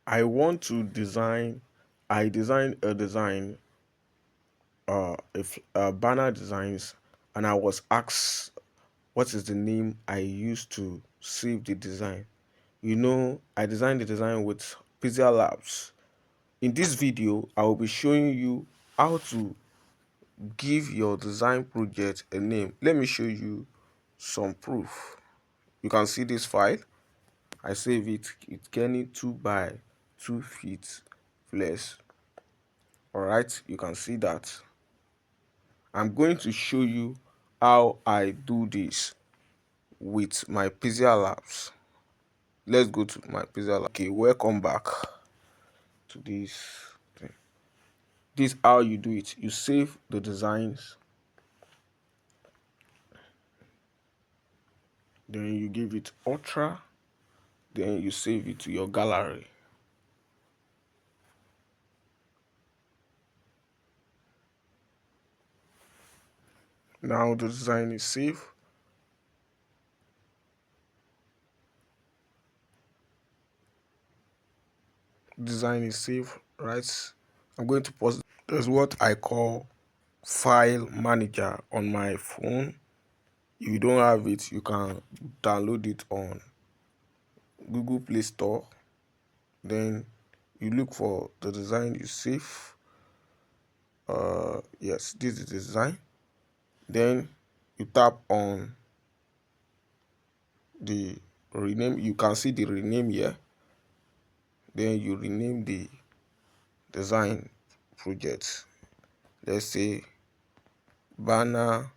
I want to design. I designed a design, banner designs, and I was asked what is the name I used to save the design. I designed the design with Pixellabs. In this video, I will be showing you how to give your design project a name. Let me show you some proof. You can see this file. I save it. It's getting 2 by 2 feet flex. All right, you can see that. I'm going to show you how I do this with my Pixellabs. Let's go to my Pixellab. Okay, welcome back to this thing. This is how you do it. You save the designs, then you give it ultra, then you save it to your gallery. Now the design is saved. Design is saved, right? I'm going to pause. There's what I call file manager on my phone. If you don't have it, you can download it on Google Play Store. Then you look for the design you save. Yes, this is the design. Then you tap on the rename. You can see the rename here. Then you rename the design project. Let's say banner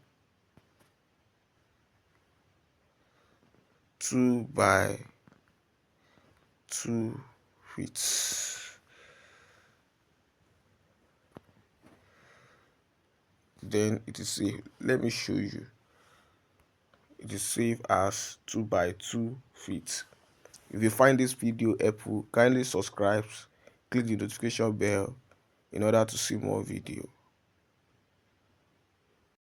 2 by 2 feet. Then it is saved. Let me show you. It is saved as 2 by 2 feet. If you find this video helpful, kindly subscribe, click the notification bell in order to see more videos.